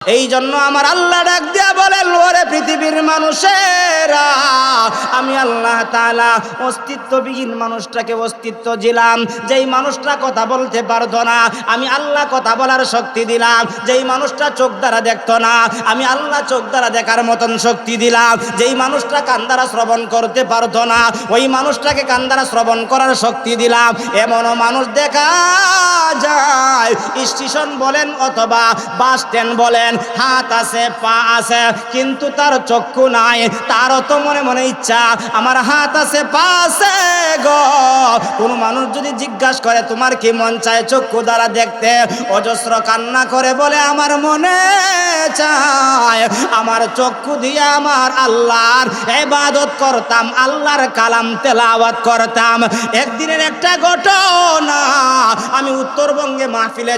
এই জন্য আমার আল্লাহ ডাক দিয়া বলেন, ওরে পৃথিবীর মানুষেরা, আমি আল্লাহ তাআলা অস্তিত্ববিহীন মানুষটাকে অস্তিত্ব দিলাম। যেই মানুষটা কথা বলতে পারতো না, আমি আল্লাহ কথা বলার শক্তি দিলাম। যেই মানুষটা চোখ দ্বারা দেখতো না, আমি আল্লাহ চোখ দ্বারা দেখার মতন শক্তি দিলাম। যেই মানুষটা কান দ্বারা শ্রবণ করতে পারতো না, ওই মানুষটাকে কান দ্বারা শ্রবণ করার শক্তি দিলাম। এমনও মানুষ দেখা যায়, স্টেশন বলেন অথবা বাস স্ট্যান্ড বলেন, হাত আছে পা আছে কিন্তু তার চক্ষু নাই। তারও তো মনে মনে ইচ্ছা আমার হাত আছে পা আছে গো। কোন মানুষ যদি জিজ্ঞাসা করে তোমার কি মন চায় চক্ষু দ্বারা দেখতে, অজস্র কান্না করে বলে আমার মনে চায় আমার চক্ষু দিয়ে আমার আল্লাহর ইবাদত করতাম, আল্লাহর কালাম তেলাওয়াত করতাম। একদিনের একটা ঘটনা, আমি উত্তরবঙ্গে মাহফিলে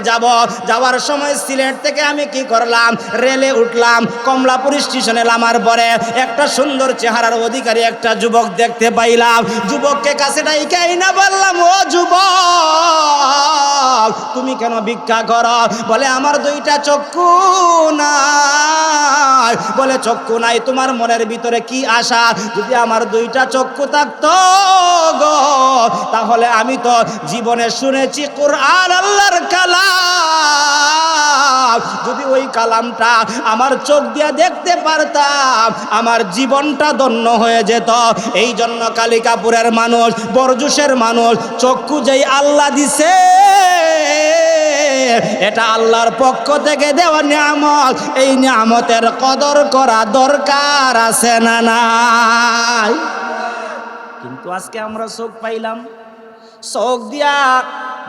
যাওয়ার সময় সিলেট থেকে আমি কি করলাম, রেলে উঠলাম। কমলাপুর স্টেশনে নামার পরে একটা সুন্দর চেহারার অধিকারী একটা যুবক দেখতে পাইলাম। যুবককে কাছে ডাইকাই না বললাম, ও যুবক তুমি কেন ভিক্ষা করো? বলে আমার দুইটা চক্ষু নাই। বলে চক্ষু নাই, তোমার মনের ভিতরে কি আশা? যদি আমার দুইটা চক্ষু থাকতো গো, তাহলে আমি তো জীবনে শুনেছি কোরআন আল্লাহর কালাম, যদি ওই কালামটা আমার চোখ দিয়ে দেখতে পারতাম আমার জীবনটা ধন্য হয়ে যেত। এই জন্য কালিকাপুরের মানুষ, বরজুশের মানুষ, চক্ষু যেই আল্লাহ দিছে এটা আল্লাহর পক্ষ থেকে দেওয়া নিয়ামত। এই নিয়ামতের কদর করা দরকার আছে না নাই? কিন্তু আজকে আমরা চোখ পাইলাম, চোখ দিয়া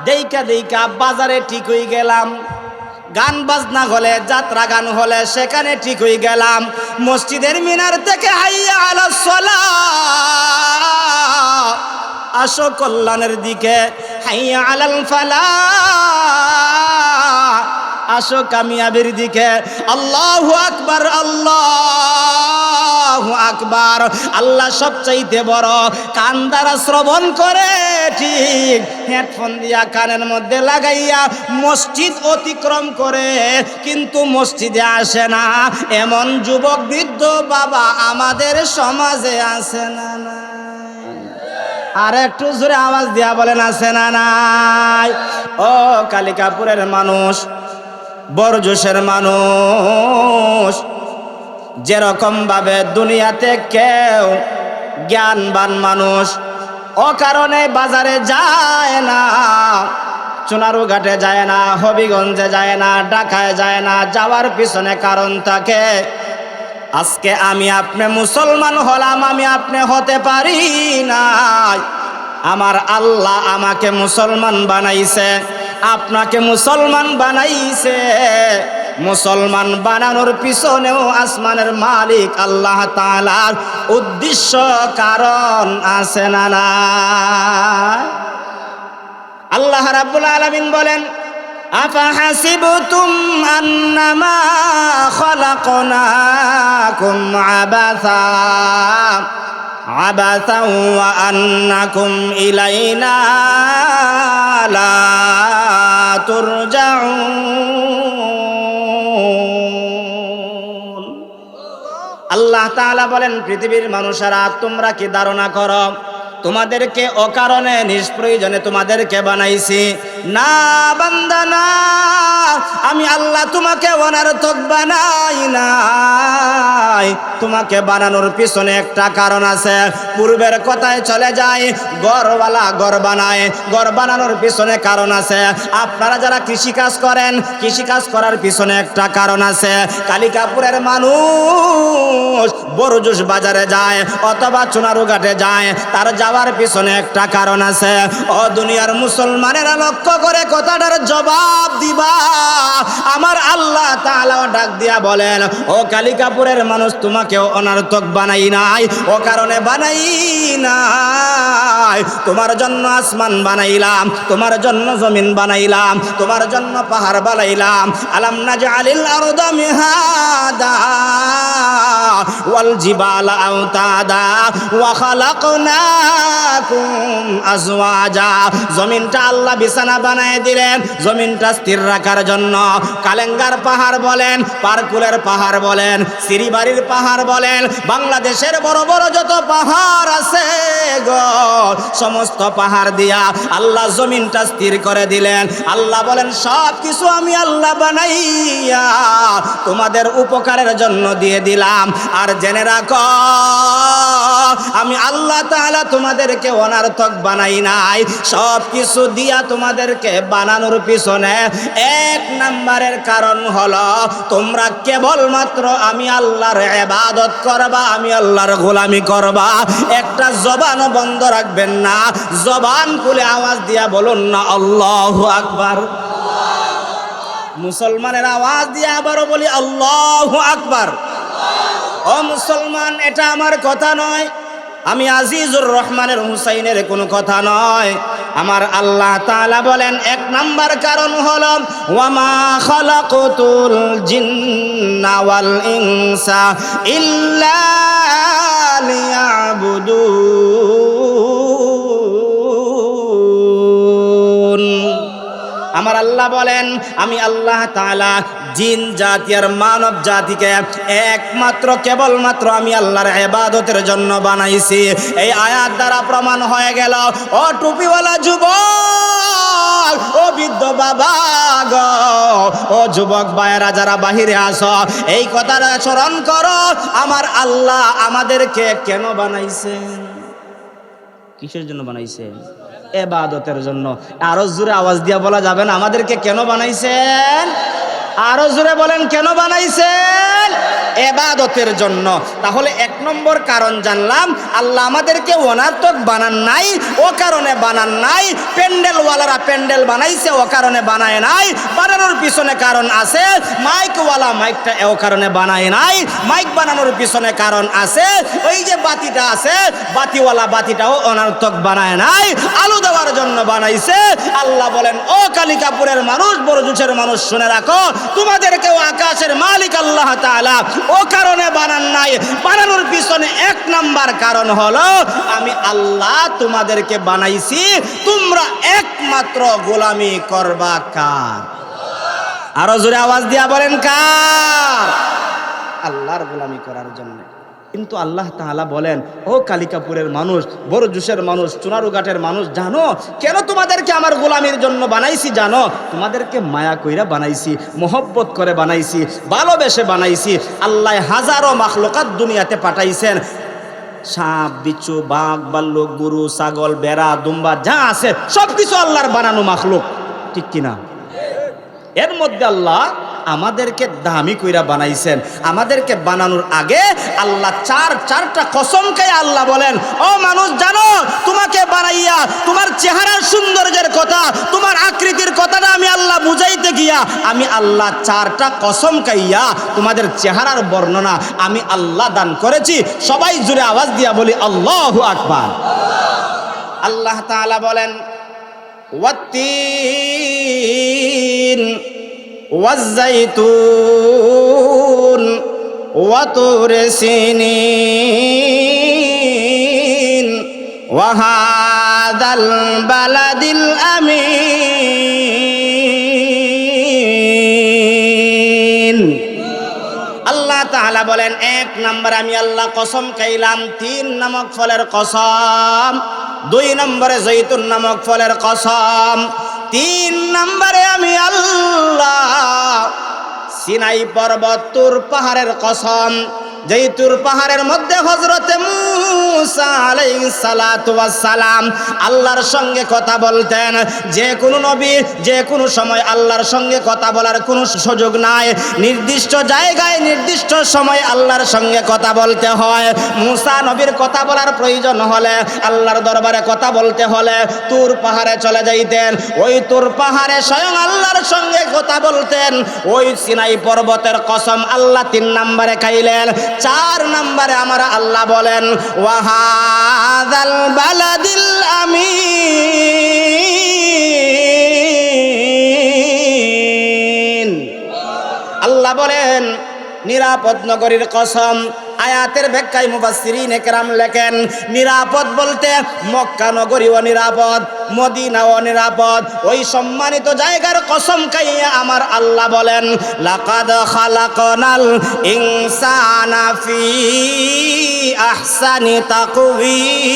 দেইকা বাজারে ঠিক হয়ে গেলাম, গান বাজনা হলে, যাত্রা গান হলে সেখানে ঠিক হয়ে গেলাম। মসজিদের মিনার থেকে হাইয়া আলাস সালাহ, আসো কল্যাণের দিকে, হাইয়া আলাল ফালাহ, আসো কামিয়াবির দিকে। আল্লাহু আকবার, আল্লাহু আকবার। আল্লাহ সবচাইতে বড়। কান দ্বারা শ্রবণ করে ঠিক, হেডফোন দিয়া কানের মধ্যে লাগাইয়া মসজিদ অতিক্রম করে কিন্তু মসজিদে আসে না, এমন যুবক বৃদ্ধ বাবা আমাদের সমাজে আসে না? আর একটু জোরে আওয়াজ দিয়া বলেন আছে না নাই? ও কালিকাপুরের মানুষ, বরজুশের মানুষ, যেরকম ভাবে দুনিয়াতে কেউ জ্ঞানবান মানুষ অকারণে বাজারে যায় না, চুনারুঘাটে যায় না, হবিগঞ্জে যায় না, ঢাকায় যায় না, যাওয়ার পিছনে কারণ থাকে। আজকে আমি আপনি মুসলমান হলাম, আমি আপনি হতে পারি না। আমার আল্লাহ আমাকে মুসলমান বানাইছে, আপনাকে মুসলমান বানাইছে। মুসলমান বানানোর পিছনেও আসমানের মালিক আল্লাহ তাআলার উদ্দেশ্য কারণ আছে না না? আল্লাহ রাব্বুল আলামিন বলেন, আফাহাসিবতুম আন্নামা খালাকনাকুম আবাসান ওয়া আন্নাকুম ইলাইনা লা তুরজাউন। আল্লাহ তাআলা বলেন, পৃথিবীর মানুষেরা তোমরা কি ধারণা করো তোমাদেরকে অকারণে নিষ্প্রয়োজনে তোমাদেরকে বানাইছি? না বান্দা না, আমি আল্লাহ তোমাকে অনার্থক বানাই নাই। তোমাকে বানানোর পিছনে একটা কারণ আছে। পূর্বের কথায় চলে যায়, ঘরওয়ালা ঘর বানায়, ঘর বানানোর পিছনে কারণ আছে। আপনারা যারা কৃষিকাজ করেন, কৃষিকাজ করার পিছনে একটা কারণ আছে। কালিকাপুরের মানুষ বরজুশ বাজারে যায় অথবা চুনারুঘাটে যায়, তার যাওয়ার পিছনে একটা কারণ আছে। ও দুনিয়ার মুসলমানেরা লক্ষ্য করে কথাটার জবাব দিবা। আমার আল্লাহ তাআলা ডাক দিয়া বলেন, ও কালিকাপুরের মানুষ তোমাকেও অনার্থক বানাই নাই, ও কারণে বানাই নাই। তোমার জন্য আসমান বানাইলাম, তোমার জন্য জমিন বানাইলাম, তোমার জন্য পাহাড় বানাইলাম। আলাম নাজআলিল আরদা মিহাদা ওয়াল জিবালা আওতাদা ওয়া খালাকনাকুম আজওয়াজা। জমিনটা আল্লাহ বিছানা বানায় দিলেন জমিনটা স্থির রাখার জন্য। কালেঙ্গার পাহাড় বলেন, পারকুলের পাহাড় বলেন, সিরিবাড়ির পাহাড় বলেন, বাংলাদেশের বড় বড় যত পাহাড় আছে গো, সমস্ত পাহাড় দিয়া আল্লাহ জমিনটা স্থির করে দিলেন। আল্লাহ বলেন সব কিছু আমি আল্লাহ বানাইয়া তোমাদের উপকারের জন্য দিয়ে দিলাম। আর জেনে রাখো আমি আল্লাহ তাআলা তোমাদেরকে অনার্থক বানাই নাই। সব কিছু দিয়া তোমাদেরকে বানানোর পিছনে এক নম্বরের কারণ হলো তোমরা কেবলমাত্র আমি আল্লাহর ইবাদত করবা, আমি আল্লাহর গোলামি করবা। একটা জবানও বন্ধ রাখবেন না, জবান খুলে আওয়াজ দিয়া বলুন না আল্লাহু আকবার। মুসলমানের আওয়াজ দিয়ে আবারও বলি আল্লাহু আকবার। ও মুসলমান, এটা আমার কথা নয়, আমি আজিজুর রহমানের হুসাইনের কোনো কথা নয়। আমার আল্লাহ তাআলা বলেন এক নাম্বার কারণ হলো ওয়ামা খালাকতুল জিন্না ওয়াল ইনসা ইল্লা লিয়াবুদুন। আমার আল্লাহ বলেন আমি আল্লাহ তাআলা জিন জাতি আর মানব জাতিকে একমাত্র কেবলমাত্র আমি আল্লাহর ইবাদতের জন্য বানাইছি। এই আয়াত দ্বারা প্রমাণ হয়ে গেল ও টুপিওয়ালা যুবক, ও বৃদ্ধ বাবা গো, ও যুবক ভাইয়েরা যারা বাহিরে আসো, এই কথাটা স্মরণ করো আমার আল্লাহ আমাদেরকে কেন বানাইছেন, কিসের জন্য বানাইছেন? ইবাদতের জন্য। আরো জোরে আওয়াজ দিয়া বলা যাবে না আমাদেরকে কেন বানাইছেন? আরো জোরে বলেন কেন বানাইছেন? ইবাদতের জন্য। তাহলে এক নম্বর কারণ জানলাম আল্লাহ আমাদেরকে অনার্থক বানান নাই, ও কারণে বানান নাই। প্যান্ডেলওয়ালারা প্যান্ডেল বানাইছে, ও কারণে বানায় নাই। বানানোর পিছনে কারণ আছে। মাইকওয়ালা মাইকটা ও কারণে বানায় নাই, মাইক বানানোর পিছনে কারণ আছে। ওই যে বাতিটা আছে, বাতিওয়ালা বাতিটাও অনার্থক বানায় নাই, আলো দেওয়ার জন্য বানাইছে। আল্লাহ বলেন ও কালিকাপুরের মানুষ, বড়জুসের মানুষ, শুনে রাখো তোমাদেরকেও আকাশের মালিক আল্লাহ তাআলা ও কারণে বানান নাই। বানানোর পিছনে এক নাম্বার কারণ হলো আমি আল্লাহ তোমাদেরকে বানাইছি তোমরা একমাত্র গোলামি করবা কার? আরো জোরে আওয়াজ দিয়া বলেন কার? আল্লাহর গোলামি করার জন্য। কিন্তু আল্লাহ তাআলা বলেন ও কালিকাপুরের মানুষ, বড়জুসের মানুষ, চুনারুঘাটের মানুষ, জানো কেন তোমাদেরকে আমার গোলামির জন্য বানাইছি? জানো তোমাদেরকে মায়া কইরা বানাইছি, মোহব্বত করে বানাইছি, ভালোবেসে বানাইছি। আল্লাহ হাজারো মাখলুকাত দুনিয়াতে পাঠাইছেন। সাপ, বিচ্ছু, বাঘ, ভাল্লুক, গরু, ছাগল, বেড়া, দুম্বা যা আছে সবকিছু আল্লাহর বানানো মাখলুক, ঠিক কিনা? এর মধ্যে আল্লাহ আমাদেরকে দামি কইরা বানাইছেন। আমাদেরকে বানানোর আগে আল্লাহ চারটা কসম খায় আল্লাহ বলেন ও মানুষ, জানো তোমাকে বানাইয়া তোমার চেহারার সৌন্দর্যের কথা, তোমার আকৃতির কথাটা আমি আল্লাহ বুঝাইতে গিয়া আমি আল্লাহ চারটা কসম খাইয়া তোমাদের চেহারার বর্ণনা আমি আল্লাহ দান করেছি। সবাই জুড়ে আওয়াজ দিয়া বলি আল্লাহু আকবার। আল্লাহ তাআলা বলেন ওয়াত্তিন ওয়াজ্জাইতুন ওয়াতুর সিনিন ওয়াহাদাল বালাদিল আমিন। আল্লাহ তাআলা বলেন এক নাম্বার আমি আল্লাহ কসম খাইলাম 3 নামক ফলের কসম, 2 নম্বরে জৈতুন নামক ফলের কসম, 3 নম্বরে আমি আল্লাহ সিনাই পর্বত তুর পাহাড়ের কসম। যেই তুর পাহাড়ের মধ্যে হযরতে মূসা আলাইহিস সালাতু ওয়াস সালাম আল্লাহর সঙ্গে কথা বলতেন। যে কোনো নবী যে কোনো সময় আল্লাহর সঙ্গে কথা বলার কোনো সুযোগ নাই। নির্দিষ্ট জায়গায় নির্দিষ্ট সময় আল্লাহর সঙ্গে কথা বলতে হয়। মূসা নবীর কথা বলার প্রয়োজন হলে, আল্লাহর দরবারে কথা বলতে হলে তুর পাহাড়ে চলে যাইতেন। ওই তুর পাহাড়ে স্বয়ং আল্লাহর সঙ্গে কথা বলতেন। ওই সিনাই পর্বতের কসম আল্লাহ 3 নম্বরে খাইলেন। 4 নম্বরে আমার আল্লাহ বলেন ওয়াহাদাল বালাদিল আমিন। আল্লাহ বলেন নিরাপদ নগরীর কসম। আয়াতের ব্যাখ্যায় মুফাসসিরিনে কেরাম লেখেন, নিরাপদ বলতে মক্কা নগরীও নিরাপদ, মদিনাও নিরাপদ। ওই সম্মানিত জায়গার কসম খাইয়া আমার আল্লাহ বলেন, লাকাদ খালাকনাল ইনসানা ফি আহসানি তাকওয়িম।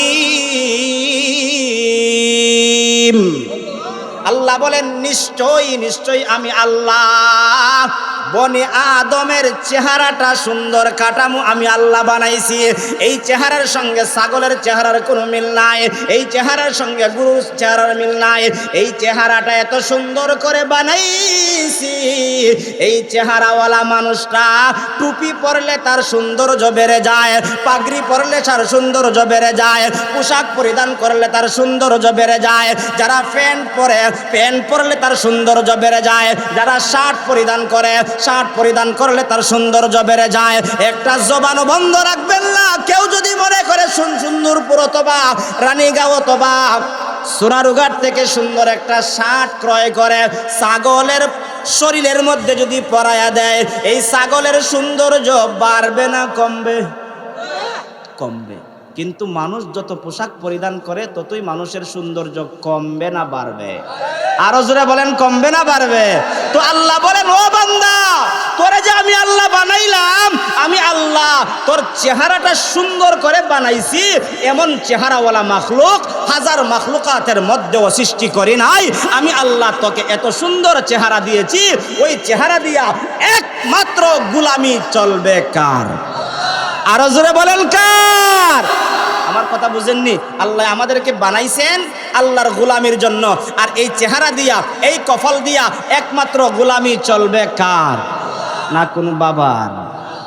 আল্লাহ বলেন, নিশ্চয়ই আমি আল্লাহ বনি আদমের চেহারাটা সুন্দর কাঠামো আমি আল্লাহ বানাইছি। এই চেহারার সঙ্গে ছাগলের চেহারার কোনো মিল নাই, এই চেহারার সঙ্গে গরুর চেহারার মিল নাই। এই চেহারাটা এত সুন্দর করে বানাইছি, এই চেহারাওয়ালা মানুষটা টুপি পরলে তার সৌন্দর্য বেড়ে যায়, পাগড়ি পরলে তার সৌন্দর্য বেড়ে যায়, পোশাক পরিধান করলে তার সৌন্দর্য বেড়ে যায়। যারা প্যান্ট পরলে তার সৌন্দর্য বেড়ে যায়, যারা শার্ট পরিধান করলে তার সৌন্দর্য বেড়ে যায়। একটা জবানও বন্ধ রাখবেন না। কেউ যদি মনে করে সুন্দরপুর অথবা রানীগাঁও অথবা সোনারুঘাট থেকে সুন্দর একটা শার্ট ক্রয় করে ছাগলের শরীরের মধ্যে যদি পরায়া দেয়, এই ছাগলের সৌন্দর্য বাড়বে না কমবে? কমবে। কিন্তু মানুষ যত পোশাক পরিধান করে ততই মানুষের সৌন্দর্য কমবে না বাড়বে? আরো জোরে বলেন, কমবে না বাড়বে? তো আল্লাহ বলেন, ও বান্দা, তোরে যে আমি আল্লাহ বানাইলাম, আমি আল্লাহ তোর চেহারাটা সুন্দর করে বানাইছি। এমন চেহারাওয়ালা মাখলুক হাজার মাখলুকাতের মধ্যেও সৃষ্টি করি নাই। আমি আল্লাহ তোকে এত সুন্দর চেহারা দিয়েছি, ওই চেহারা দিয়া একমাত্র গোলামি চলবে কার? আরো জোরে বলেন, কার? আমার কথা বুঝেননি? আল্লাহ আমাদেরকে বানাইছেন আল্লাহর গোলামির জন্য, আর এই চেহারা দিয়া, এই কফল দিয়া একমাত্র গোলামি চলবে কার? না কোনো বাবার,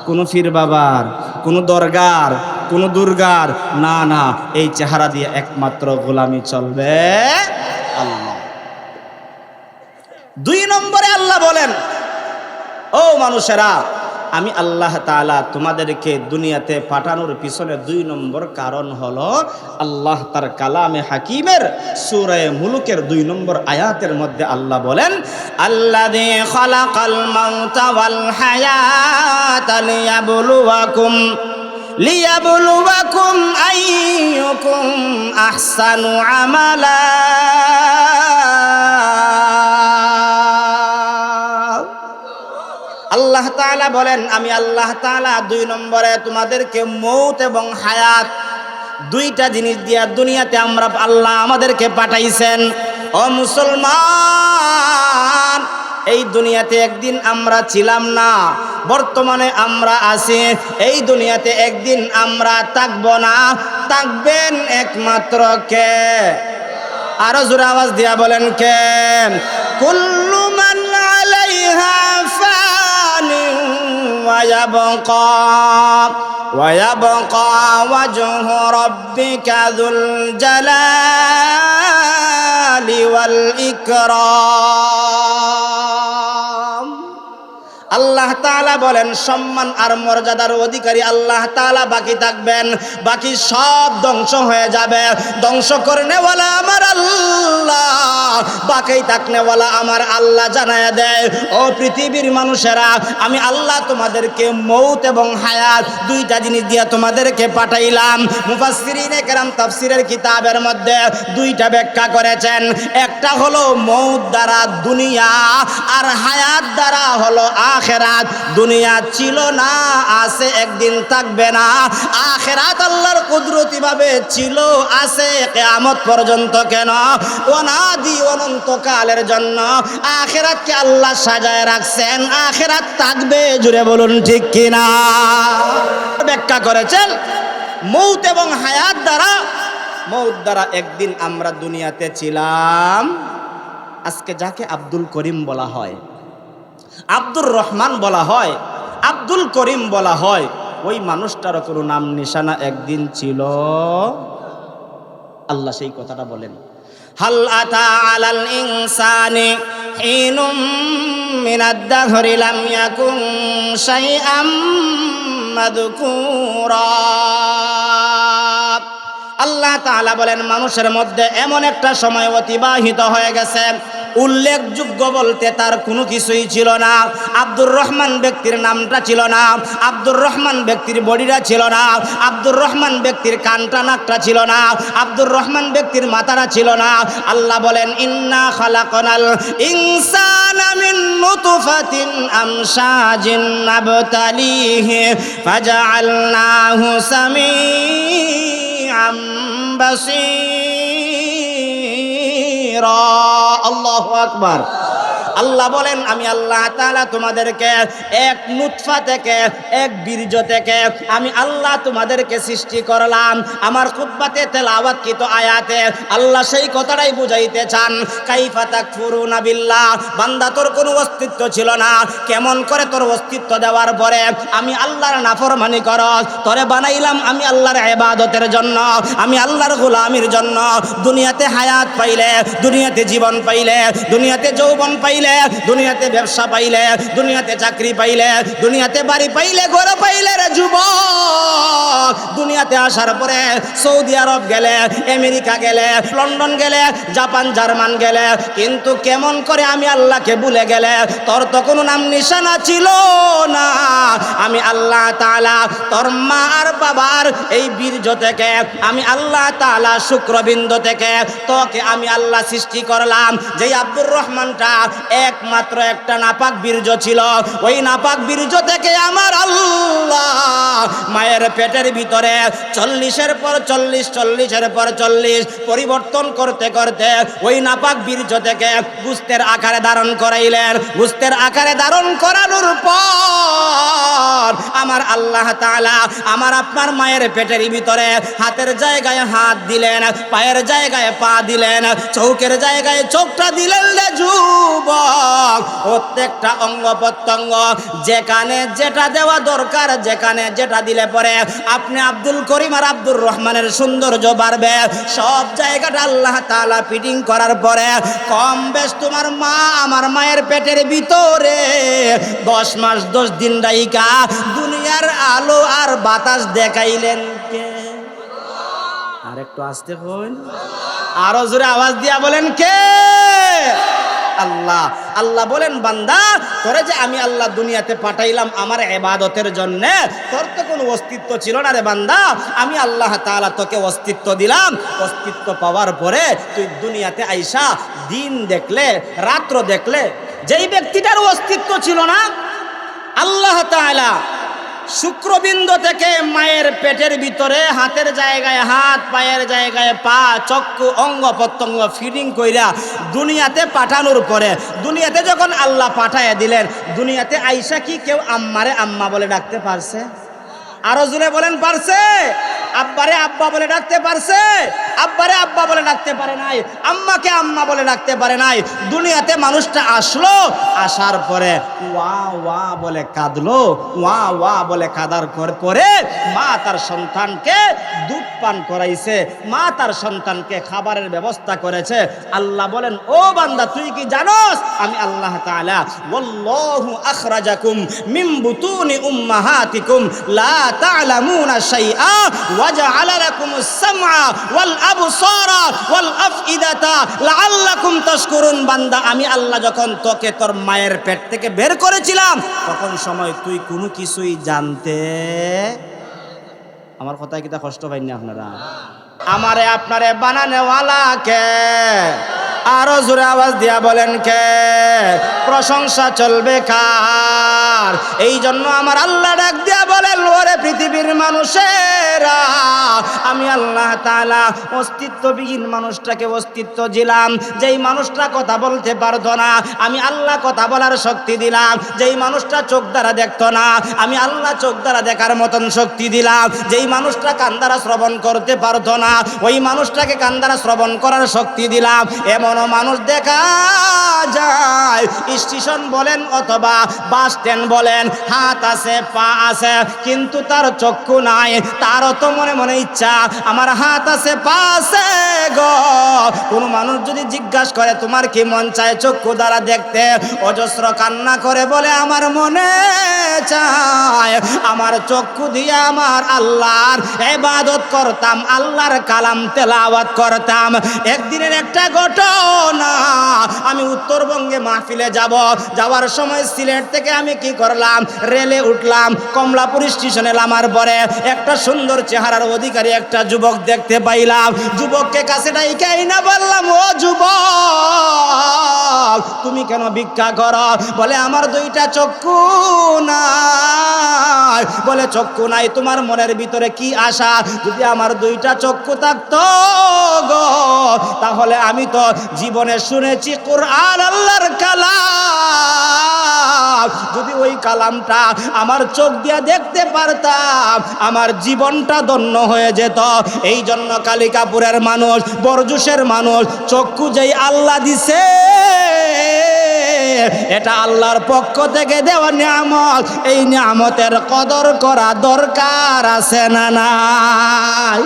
কোনো পীর বাবার, কোনো দরগার, কোনো দুর্গার, না না, এই চেহারা দিয়ে একমাত্র গোলামি চলবে আল্লাহ। 2 নম্বরে আল্লাহ বলেন, ও মানুষেরা, আমি আল্লাহ তাআলা তোমাদেরকে দুনিয়াতে পাঠানোর পিছনে 2 নম্বর কারণ হলো, আল্লাহ তার কালামে হাকিমের সূরা মুলুকের 2 নম্বর আয়াতের মধ্যে আল্লাহ বলেন, আল্লাযী খালাকাল মাউতা ওয়াল হায়াতা লিয়াবলুয়াকুম আইয়ুকুম আহসানু আমালা। আল্লাহ তাআলা বলেন, আমি আল্লাহ তাআলা 2 নম্বরে তোমাদেরকে মৌত এবং হায়াত, 2টা জিনিস দিয়া দুনিয়াতে আমরা আল্লাহ আমাদেরকে পাঠাইছেন। ও মুসলমান, এই দুনিয়াতে একদিন আমরা ছিলাম না, বর্তমানে আমরা আছি। এই দুনিয়াতে একদিন আমরা থাকব না, থাকবেন একমাত্র কে? আরো জোরে আওয়াজ দিয়া বলেন, কে? কুল্লু মান আলাইহা ويبقى وجه ربك ذو الجلال والإكرام। আল্লাহ তাআলা বলেন, সম্মান আর মর্যাদার অধিকারী আল্লাহ তাআলা বাকি থাকবেন, বাকি সব ধ্বংস হয়ে যাবে। ধ্বংস করনেওয়ালা আমার আল্লাহ, বাকি থাকনেওয়ালা আমার আল্লাহ জানায়া দেয়, ও পৃথিবীর মানুষেরা, আমি আল্লাহ তোমাদেরকে মৌত এবং হায়াত 2টা জিনিস দিয়ে তোমাদেরকে পাঠাইলাম। মুফাসসিরিনে কেরাম তাফসীরের কিতাবের মধ্যে 2টা ব্যাখ্যা করেছেন। একটা হলো মৌত দ্বারা দুনিয়া, আর হায়াত দ্বারা হলো আখিরাত। দুনিয়া ছিল না, আছে, একদিন থাকবে না। আখিরাত আল্লাহর কুদরতি ভাবে ছিল, আছে কিয়ামত পর্যন্ত। কেন? অনাদি অনন্তকালের জন্য আখিরাতকে আল্লাহ সাজায় রাখছেন, আখিরাত থাকবে। জুড়ে বলুন ঠিক কিনা? ব্যাখ্যা করেছেন মৌত এবং হায়াত দ্বারা। মৌত দ্বারা একদিন আমরা দুনিয়াতে ছিলাম। আজকে যাকে আব্দুল করিম বলা হয়, আব্দুর রহমান বলা হয়, আব্দুল করিম বলা হয়, ওই মানুষটারও কোনো নাম নিশানা একদিন ছিল। আল্লাহ সেই কথাটা বলেন, হাল আতা আলাল ইনসানি হিনুম মিনাদ দাহরি লাম ইয়াকুন শাইআম মাযকুরা। আল্লাহ তাআলা বলেন, মানুষের মধ্যে এমন একটা সময় অতিবাহিত হয়ে গেছে, উল্লেখযোগ্য বলতে তার কোনো কিছুই ছিল না। আব্দুর রহমান ব্যক্তির নামটা ছিল না, আব্দুর রহমান ব্যক্তির বডিটা ছিল না, আব্দুর রহমান ব্যক্তির কানটা নাকটা ছিল না, আব্দুর রহমান ব্যক্তির মাথাটা ছিল না। আল্লাহ বলেন ইন্না খালাকনাল ইনসানা মিন নুতফাতিন আমশাজিন নাবতালিহি ফাজআলনাহু সামিআম বাসীরা। আল্লাহু আকবার। আল্লাহ বলেন আমি আল্লাহ তাআলা তোমাদেরকে এক নুতফা থেকে, এক বীর্য থেকে আমি আল্লাহ তোমাদেরকে সৃষ্টি করলাম। আমার খুতবাতে তেলাওয়াতকৃত আয়াতে আল্লাহ সেই কথাটাই বুঝাইতে চান, কাইফা তাকফুরুনা বিল্লাহ, বান্দা তোর কোনো অস্তিত্ব ছিল না, কেমন করে তোর অস্তিত্ব দেওয়ার পরে আমি আল্লাহর নাফরমানি করস? তোরে বানাইলাম আমি আল্লাহর ইবাদতের জন্য, আমি আল্লাহর গোলামির জন্য। দুনিয়াতে হায়াত পাইলে, দুনিয়াতে জীবন পাইলে, দুনিয়াতে যৌবন পাইলে, দুনিয়াতে ব্যবসা পাইলে, দুনিয়াতে চাকরি পাইলে, দুনিয়াতে বাড়ি পাইলে, ঘর পাইলে রে যুবক, দুনিয়াতে আসার পরে সৌদি আরব গেলে, আমেরিকা গেলে, লন্ডন গেলে, জাপান জার্মান গেলে, কিন্তু কেমন করে আমি আল্লাহকে ভুলে গেলে? তোর তো কোনো নাম নিশানা ছিল না। আমি আল্লাহ তাআলা তোর মা আর বাবার এই বীর্য থেকে, আমি আল্লাহ তাআলা শুক্রবিন্দু থেকে তোকে আমি আল্লাহ সৃষ্টি করলাম। যেই আব্দুর রহমানটা একমাত্র একটা নাপাক বীর্য ছিল, ওই নাপাক বীর্য থেকে আমার আল্লাহ মায়ের পেটের ভিতরে 40-এর পর 40, 40-এর পর 40 পরিবর্তন করতে করতে ওই নাপাক বীর্য থেকে গোস্তের আকারে ধারণ করাইলেন। গোস্তের আকারে ধারণ করানোর পর আমার আল্লাহ তাআলা আমার আপনার মায়ের পেটের ভিতরে হাতের জায়গায় হাত দিলেন, পায়ের জায়গায় পা দিলেন, চোখের জায়গায় চোখটা দিলেন রে যুবক। প্রত্যেকটা অঙ্গ প্রত্যঙ্গ যেখানে যেটা দেওয়া দরকার, যেখানে যেটা দিলে পরে আপনি আব্দুল করিম আর আব্দুর রহমানের সৌন্দর্য বাড়বে, সব জায়গাটা আল্লাহ তাআলা ফিটিং করার পরে কম বেশ তোমার মা আমার মায়ের পেটের ভিতরে 10 মাস 10 দিন রাইকা দুনিয়ার আলো আর বাতাস দেখাইলেন কে? আর একটু আসতে হইন, আরো জোরে আওয়াজ দিয়া বলেন কে? আল্লাহ। আল্লাহ বলেন বান্দা তোরে যে আমি আল্লাহ দুনিয়াতে পাঠাইলাম আমার ইবাদতের জন্য, তোর তো কোনো অস্তিত্ব ছিল না রে বান্দা, আমি আল্লাহ তাআলা তোকে অস্তিত্ব দিলাম। অস্তিত্ব পাওয়ার পরে তুই দুনিয়াতে আইসা দিন দেখলে, রাত্র দেখলে। যেই ব্যক্তিটার অস্তিত্ব ছিল না, আল্লাহ তাআলা শুক্রবিন্দু থেকে মায়ের পেটের ভিতরে হাতের জায়গায় হাত, পায়ের জায়গায় পা, চক্ষু, অঙ্গ প্রত্যঙ্গ ফিডিং কইরা দুনিয়াতে পাঠানোর পরে, দুনিয়াতে যখন আল্লাহ পাঠাইয়া দিলেন, দুনিয়াতে আইসা কি কেউ আম্মারে আম্মা বলে ডাকতে পারছে? আরো জোরে বলেন পারছে? আব্বারে আব্বা বলে ডাকতে পারছে? আব্বারে আব্বা বলে ডাকতে পারে নাই, আম্মাকে আম্মা বলে ডাকতে পারে নাই। দুনিয়াতে মানুষটা আসলো, আসার পরে ওয়া ওয়া বলে কাঁদলো, ওয়া ওয়া বলে কাদার পরে মা তার সন্তানকে দুধ পান করাইছে, মা তার সন্তানকে খাবারের ব্যবস্থা করেছে। আল্লাহ বলেন ও বান্দা তুই কি জানোস আমি আল্লাহ তাআলা ওয়াল্লাহু আখরাজাকুম মিন বুতুনি উম্মাহাতিকুম লা তা'লামুনা শাইআ ওয়াজআলা লাকুমুস সামআ ওয়াল আবসারা ওয়াল আফইদাতা লাআল্লাকুম তাশকুরুন। বান্দা আমি আল্লাহ যখন তোকে তোর মায়ের পেট থেকে বের করেছিলাম তখন সময় তুই কোনো কিছুই জানতে, আমার কথায় কি তা কষ্ট পাইনি আপনারা? আমারে আপনারে বানানেওয়ালা কে? আরো জোরে আওয়াজ দিয়া বলেন কে? প্রশংসা চলবে কার? এই জন্য আমার আল্লাহ ডাক দিয়া বলেন ওরে পৃথিবীর মানুষেরা, আমি আল্লাহ তাআলা অস্তিত্ববিহীন মানুষটাকে অস্তিত্ব দিলাম। যেই মানুষটা কথা বলতে পারতো না আমি আল্লাহ কথা বলার শক্তি দিলাম। যেই মানুষটা চোখ দ্বারা দেখতো না আমি আল্লাহ চোখ দ্বারা দেখার মতন শক্তি দিলাম। যেই মানুষটা কান দ্বারা শ্রবণ করতে পারতো না ওই মানুষটাকে কান দ্বারা শ্রবণ করার শক্তি দিলাম। এমনও মানুষ দেখা যায় স্টেশন বলেন অথবা বাস স্ট্যান্ড বলেন, হাত আছে পা আছে কিন্তু তার চক্ষু নাই। তারও তো মনে মনে ইচ্ছা আমার হাত আছে পা আছে গো। কোন মানুষ যদি জিজ্ঞাসা করে তোমার কি মন চায় চক্ষু দ্বারা দেখতে, অজস্র কান্না করে বলে আমার মনে চায় আমার চক্ষু দিয়ে আমার আল্লাহর ইবাদত করতাম, আল্লাহর কালাম তেলাওয়াত করতাম। একদিনের একটা ঘটনা, আমি উত্তরবঙ্গে মাহফিলে যাব, যাওয়ার সময় সিলেট থেকে আমি কি করলাম, রেলে উঠলাম, কমলাপুর স্টেশনে নামার পরে একটা সুন্দর চেহারার অধিকারী একটা যুবক দেখতে পাইলাম। যুবককে কাছে ডাইকাই না বললাম, ও যুবক তুমি কেন ভিক্ষা করো? বলে আমার দুইটা চক্ষু নাই। বলে চক্ষু নাই, তোমার মনের ভিতরে কি আশা? যদি আমার দুইটা চক্ষু থাকতো গো, তাহলে আমি তো জীবনে শুনেছি কোরআন আল্লাহর কালাম, যদি ওই কালামটা আমার চোখ দিয়ে দেখতে পারতাম আমার জীবনটা ধন্য হয়ে যেত। এই জন্য কালিকাপুরের মানুষ, বরজুসের মানুষ, চক্ষু যেই আল্লাহ দিছে এটা আল্লাহর পক্ষ থেকে দেওয়া নিয়ামত, এই নিয়ামতের কদর করা দরকার আছে না নাই?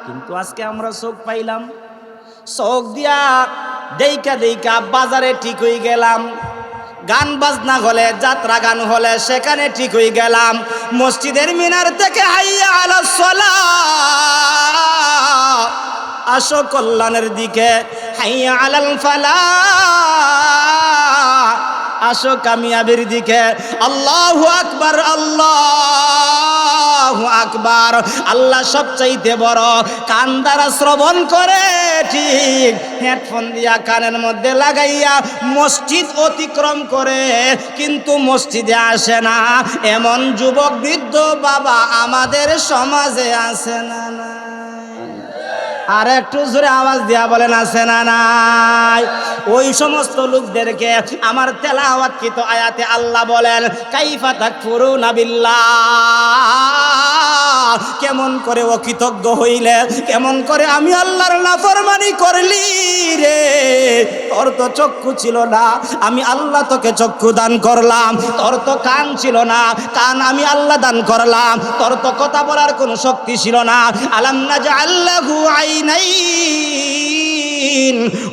কিন্তু আজকে আমরা চোখ পাইলাম, চোখ দিয়া দেইকা দেইকা বাজারে ঠিক হয়ে গেলাম, গান বাজনা হলে, যাত্রা গান হলে সেখানে ঠিক হয়ে গেলাম, মসজিদের মিনার থেকে হাইয়া আলাস সালাহ, আসো কল্যাণের দিকে, হাইয়া আলাল ফালাহ, আসো কামিয়াবির দিকে, আল্লাহু আকবার, আল্লাহু আকবার। আল্লাহ সবচাইতে বড়। কান দ্বারা শ্রবণ করে ঠিক, হেডফোন দিয়া কানের মধ্যে লাগাইয়া মসজিদ অতিক্রম করে কিন্তু মসজিদে আসে না, এমন যুবক বৃদ্ধ বাবা আমাদের সমাজে আসে না? আর একটু জোরে আওয়াজ দিয়া বলেন আছে না নাই? ওই সমস্ত লোকদেরকে আমার তেলাওয়াতকৃত আয়াতে আল্লাহ বলেন, কাইফা তাকফুরুনা বিল্লাহ, কেমন করে অকৃতজ্ঞ হইলে, কেমন করে আমি আল্লাহর নাফরমানি করলি রে? তোর তো চক্ষু ছিল না, আমি আল্লাহ তোকে চক্ষু দান করলাম। তোর তো কান ছিল না, কান আমি আল্লাহ দান করলাম। তোর তো কথা বলার কোনো শক্তি ছিল না, আলাম নাজআল লাহু আইনাইন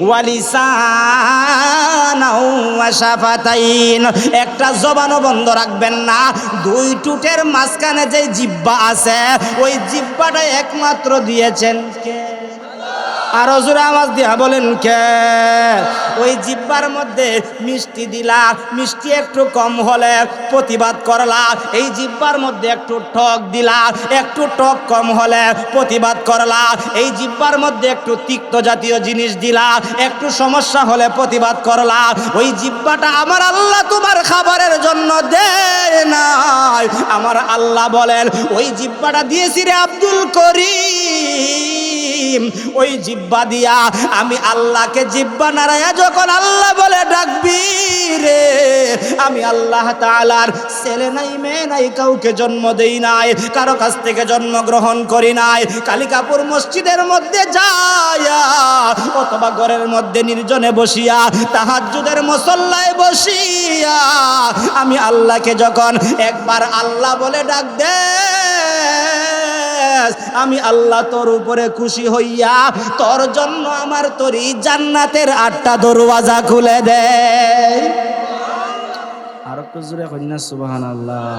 ওয়া লিসানাও ওয়া শাফাতাইন, একটা জবানও বন্ধ রাখবেন না। দুই টুটের মাঝখানে যে জিহ্বা আছে, ওই জিহ্বাটা একমাত্র দিয়েছেন কে? আরো জোরে আওয়াজ দিয়া বলেন কে? ওই জিহ্বার মধ্যে মিষ্টি দিলা, মিষ্টি একটু কম হলে প্রতিবাদ করলা। এই জিহ্বার মধ্যে একটু টক দিলা, একটু টক কম হলে প্রতিবাদ করলা। এই জিহ্বার মধ্যে একটু তিক্ত জাতীয় জিনিস দিলা, একটু সমস্যা হলে প্রতিবাদ করলা। ওই জিহ্বাটা আমার আল্লাহ তোমার খাবারের জন্য দেয় নাই। আমার আল্লাহ বলেন, ওই জিহ্বাটা দিয়েছি রে আব্দুল করিম, ওই জিহ্বা দিয়া আমি আল্লাহকে জিহ্বা নাড়ায়া যখন আল্লাহ বলে ডাকবি রে, আমি আল্লাহ তাআলার ছেলে নাই, মেয়ে নাই, কাউকে জন্ম দেই নাই, কারো কাছ থেকে জন্মগ্রহণ করি নাই। কালিকাপুর মসজিদের মধ্যে যায়া অথবা ঘরের মধ্যে নির্জনে বসিয়া, তাহাজ্জুদের মুসল্লায় বসিয়া আমি আল্লাহকে যখন একবার আল্লাহ বলে ডাক দে, আমি আল্লাহ তোর উপরে খুশি হইয়া তোর জন্য আমার তোরই জান্নাতের 8টা দরওয়াজা খুলে দেয়। আর একটু জোরে কইনা সুবহানাল্লাহ।